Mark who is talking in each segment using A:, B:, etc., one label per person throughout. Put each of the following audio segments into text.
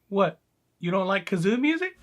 A: What? You don't like kazoo music?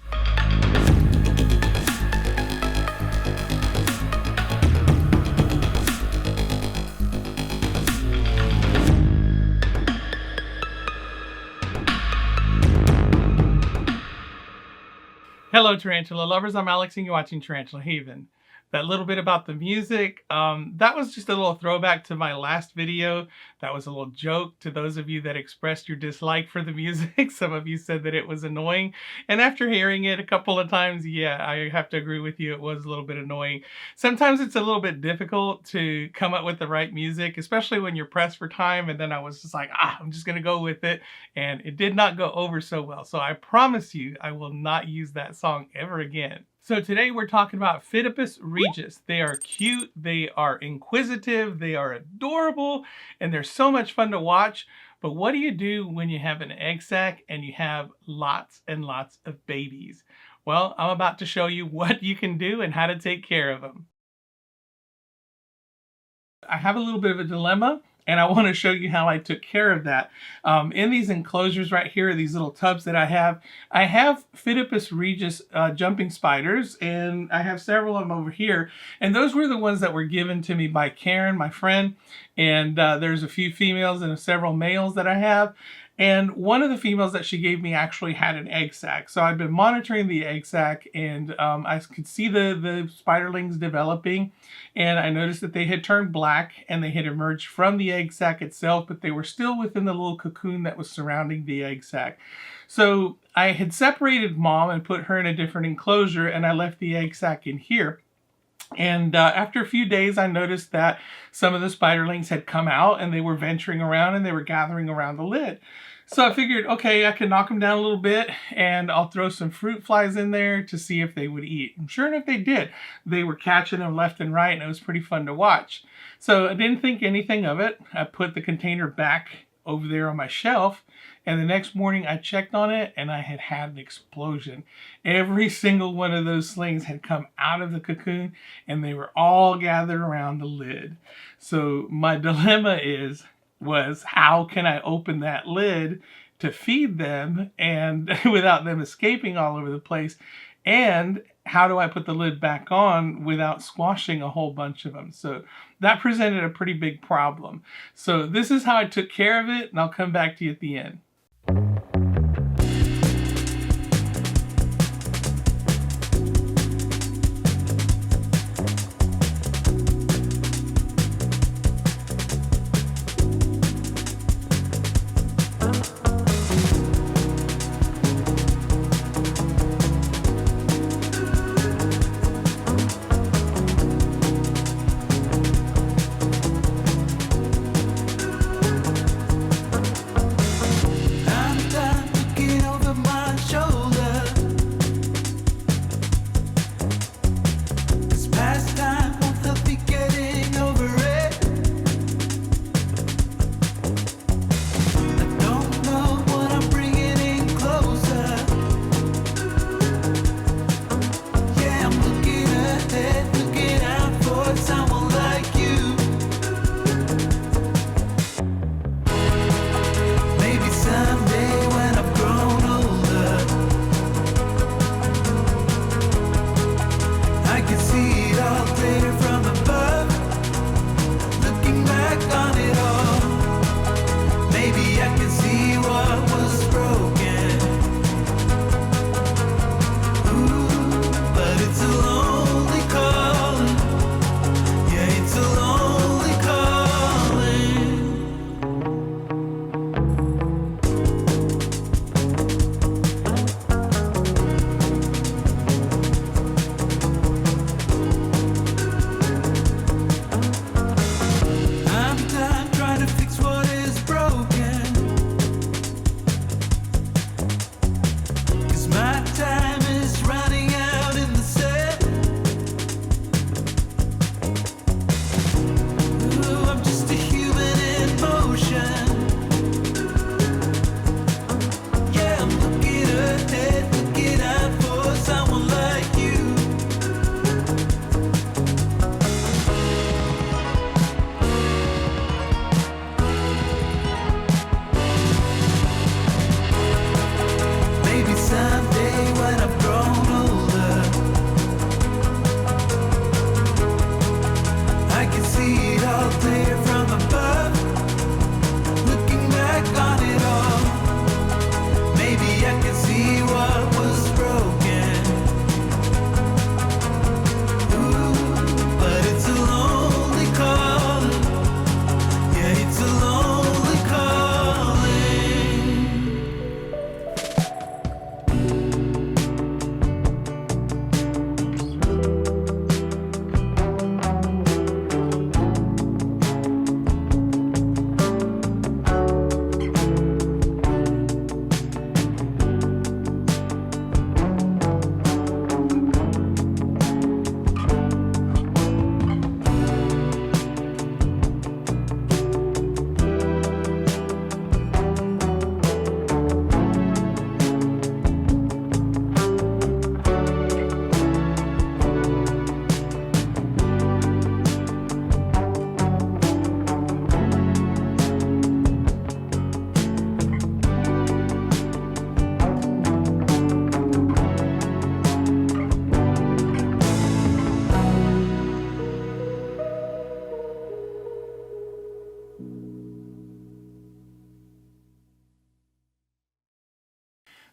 A: Hello, Tarantula lovers. I'm Alex and you're watching Tarantula Haven. That little bit about the music, that was just a little throwback to my last video. That was a little joke to those of you that expressed your dislike for the music. Some of you said that it was annoying. And after hearing it a couple of times, yeah, I have to agree with you. It was a little bit annoying. Sometimes it's a little bit difficult to come up with the right music, especially when you're pressed for time. And then I was just like, I'm just going to go with it. And it did not go over so well. So I promise you, I will not use that song ever again. So today we're talking about Phiddipus Regius. They are cute, they are inquisitive, they are adorable, and they're so much fun to watch. But what do you do when you have an egg sac and you have lots and lots of babies? Well, I'm about to show you what you can do and how to take care of them. I have a little bit of a dilemma, and I want to show you how I took care of that. In these enclosures right here, these little tubs that I have Phiddipus Regius jumping spiders, and I have several of them over here. And those were the ones that were given to me by Karen, my friend. And there's a few females and several males that I have. And one of the females that she gave me actually had an egg sac. So I've been monitoring the egg sac, and I could see the spiderlings developing. And I noticed that they had turned black and they had emerged from the egg sac itself, but they were still within the little cocoon that was surrounding the egg sac. So I had separated mom and put her in a different enclosure, and I left the egg sac in here. And after a few days, I noticed that some of the spiderlings had come out and they were venturing around and they were gathering around the lid. So I figured, okay, I can knock them down a little bit and I'll throw some fruit flies in there to see if they would eat. And sure enough, they did. They were catching them left and right, and it was pretty fun to watch. So I didn't think anything of it. I put the container back over there on my shelf, and the next morning I checked on it and I had an explosion. Every single one of those slings had come out of the cocoon and they were all gathered around the lid. So my dilemma was how can I open that lid to feed them and without them escaping all over the place, and how do I put the lid back on without squashing a whole bunch of them? So that presented a pretty big problem. So this is how I took care of it, and I'll come back to you at the end.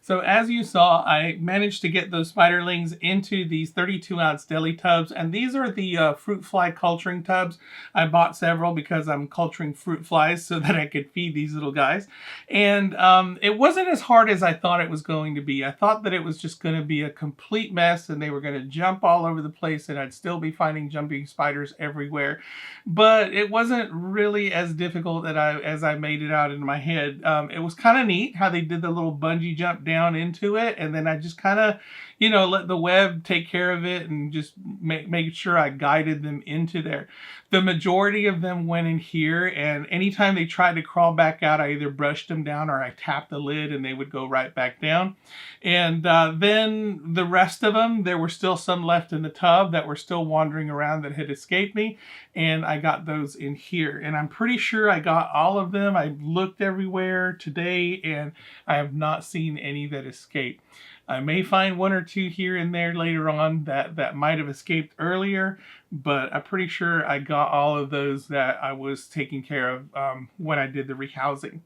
A: So as you saw, I managed to get those spiderlings into these 32-ounce deli tubs, and these are the fruit fly culturing tubs. I bought several because I'm culturing fruit flies so that I could feed these little guys. And it wasn't as hard as I thought it was going to be. I thought that it was just going to be a complete mess and they were going to jump all over the place and I'd still be finding jumping spiders everywhere. But it wasn't really as difficult as I made it out in my head. It was kind of neat how they did the little bungee jump down into it, and then I just kind of, let the web take care of it and just make sure I guided them into there. The majority of them went in here, and anytime they tried to crawl back out, I either brushed them down or I tapped the lid and they would go right back down. And then the rest of them, there were still some left in the tub that were still wandering around that had escaped me, and I got those in here. And I'm pretty sure I got all of them. I looked everywhere today and I have not seen any that escaped. I may find one or two here and there later on that might have escaped earlier, but I'm pretty sure I got all of those that I was taking care of when I did the rehousing.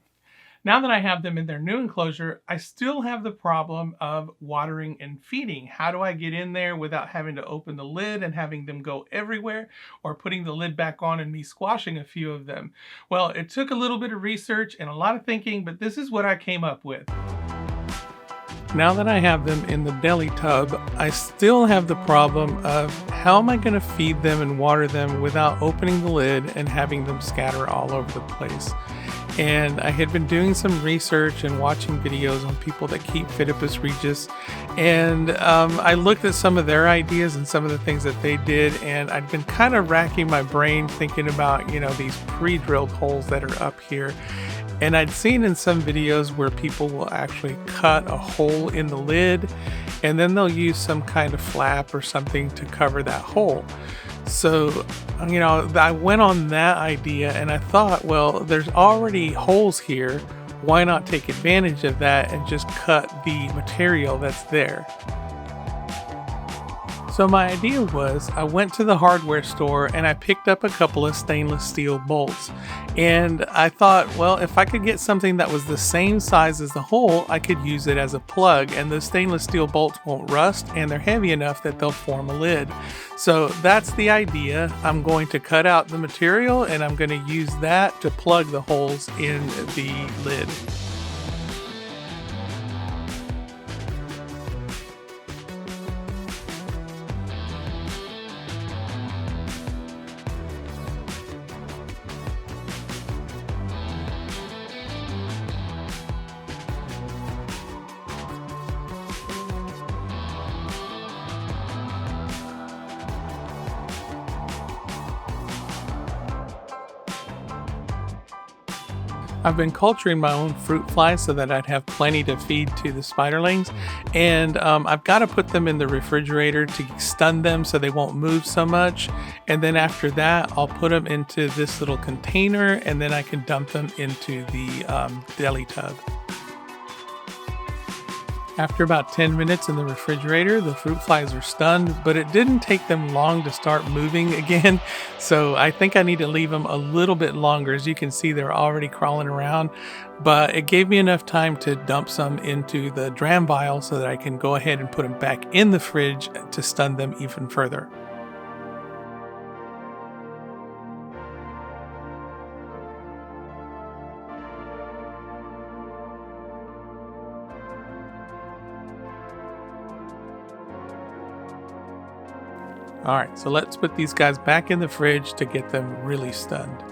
A: Now that I have them in their new enclosure, I still have the problem of watering and feeding. How do I get in there without having to open the lid and having them go everywhere, or putting the lid back on and me squashing a few of them? Well, it took a little bit of research and a lot of thinking, but this is what I came up with. Now that I have them in the deli tub, I still have the problem of how am I going to feed them and water them without opening the lid and having them scatter all over the place. And I had been doing some research and watching videos on people that keep Phiddipus Regius, and I looked at some of their ideas and some of the things that they did, and I'd been kind of racking my brain thinking about, these pre-drilled holes that are up here. And I'd seen in some videos where people will actually cut a hole in the lid and then they'll use some kind of flap or something to cover that hole. So, I went on that idea and I thought, well, there's already holes here. Why not take advantage of that and just cut the material that's there? So my idea was I went to the hardware store and I picked up a couple of stainless steel bolts. And I thought, well, if I could get something that was the same size as the hole, I could use it as a plug, and the stainless steel bolts won't rust and they're heavy enough that they'll form a lid. So that's the idea. I'm going to cut out the material and I'm going to use that to plug the holes in the lid. I've been culturing my own fruit flies so that I'd have plenty to feed to the spiderlings, and I've got to put them in the refrigerator to stun them so they won't move so much, and then after that I'll put them into this little container and then I can dump them into the deli tub. After about 10 minutes in the refrigerator, the fruit flies are stunned, but it didn't take them long to start moving again, so I think I need to leave them a little bit longer. As you can see, they're already crawling around, but it gave me enough time to dump some into the dram vial so that I can go ahead and put them back in the fridge to stun them even further. Alright, so let's put these guys back in the fridge to get them really stunned.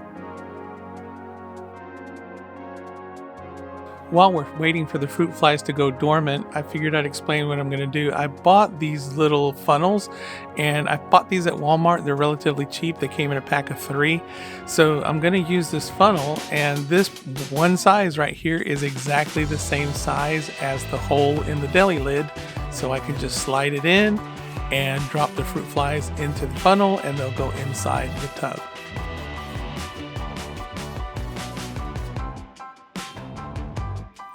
A: While we're waiting for the fruit flies to go dormant, I figured I'd explain what I'm going to do. I bought these little funnels, and I bought these at Walmart. They're relatively cheap. They came in a pack of 3. So I'm going to use this funnel, and this one size right here is exactly the same size as the hole in the deli lid. So I can just slide it in and drop the fruit flies into the funnel and they'll go inside the tub.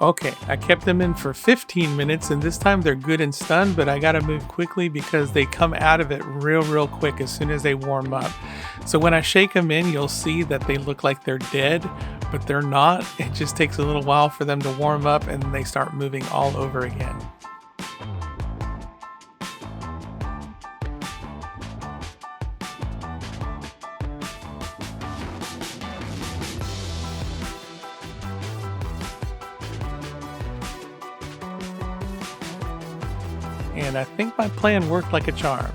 A: Okay, I kept them in for 15 minutes and this time they're good and stunned, but I gotta move quickly because they come out of it real quick as soon as they warm up. So when I shake them in, you'll see that they look like they're dead, but they're not. It just takes a little while for them to warm up and they start moving all over again. And I think my plan worked like a charm.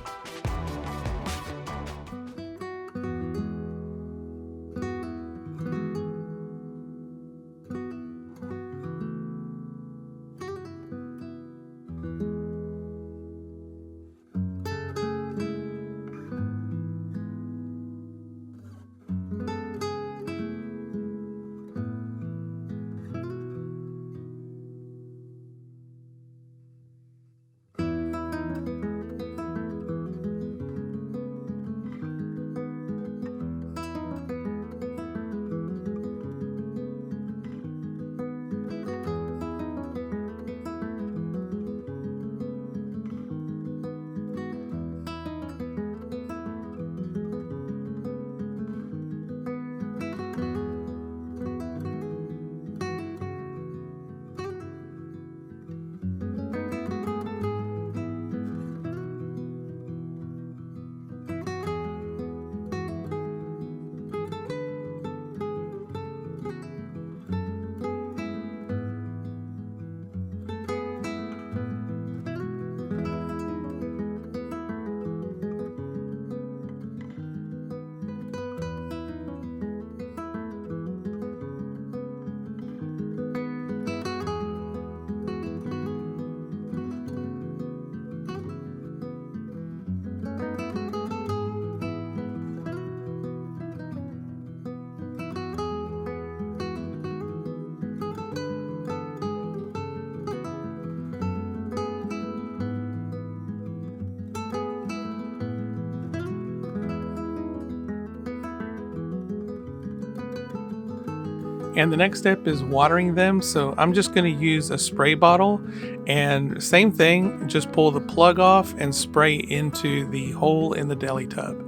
A: And the next step is watering them. So I'm just going to use a spray bottle and same thing, just pull the plug off and spray into the hole in the deli tub.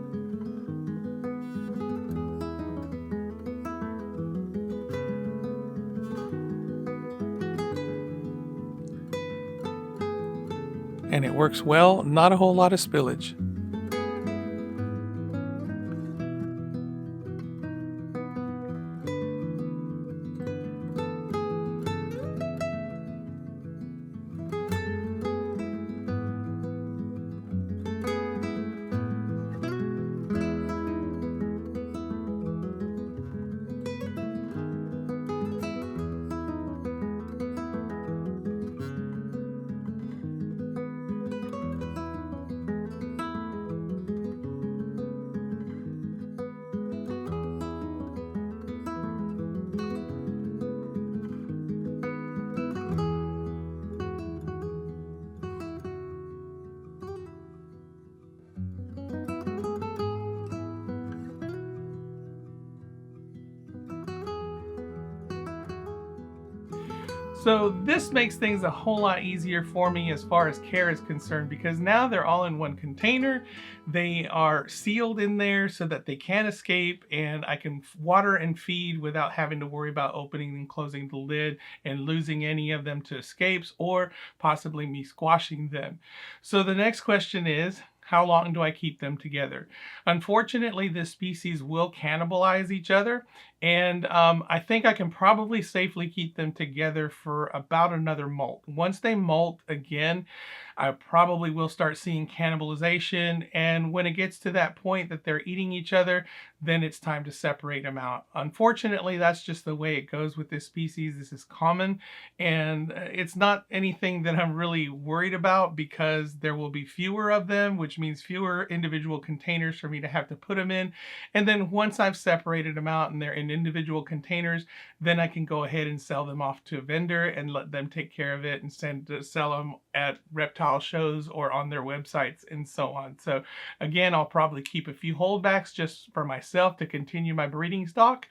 A: And it works well, not a whole lot of spillage. So this makes things a whole lot easier for me as far as care is concerned, because now they're all in one container. They are sealed in there so that they can't escape, and I can water and feed without having to worry about opening and closing the lid and losing any of them to escapes or possibly me squashing them. So the next question is, how long do I keep them together? Unfortunately, this species will cannibalize each other, and I think I can probably safely keep them together for about another molt. Once they molt again, I probably will start seeing cannibalization, and when it gets to that point that they're eating each other, then it's time to separate them out. Unfortunately, that's just the way it goes with this species. This is common, and it's not anything that I'm really worried about because there will be fewer of them, which means fewer individual containers for me to have to put them in. And then once I've separated them out and they're in individual containers, then I can go ahead and sell them off to a vendor and let them take care of it and sell them at reptile shows or on their websites and so on. So again, I'll probably keep a few holdbacks just for myself to continue my breeding stock,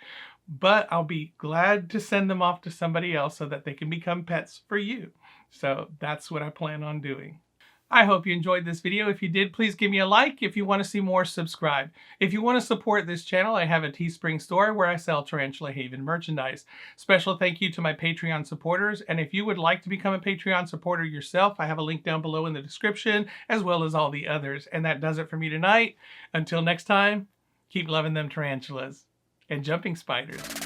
A: but I'll be glad to send them off to somebody else so that they can become pets for you. So that's what I plan on doing. I hope you enjoyed this video. If you did, please give me a like. If you want to see more, subscribe. If you want to support this channel, I have a Teespring store where I sell Tarantula Haven merchandise. Special thank you to my Patreon supporters. And if you would like to become a Patreon supporter yourself, I have a link down below in the description, as well as all the others. And that does it for me tonight. Until next time, keep loving them tarantulas and jumping spiders.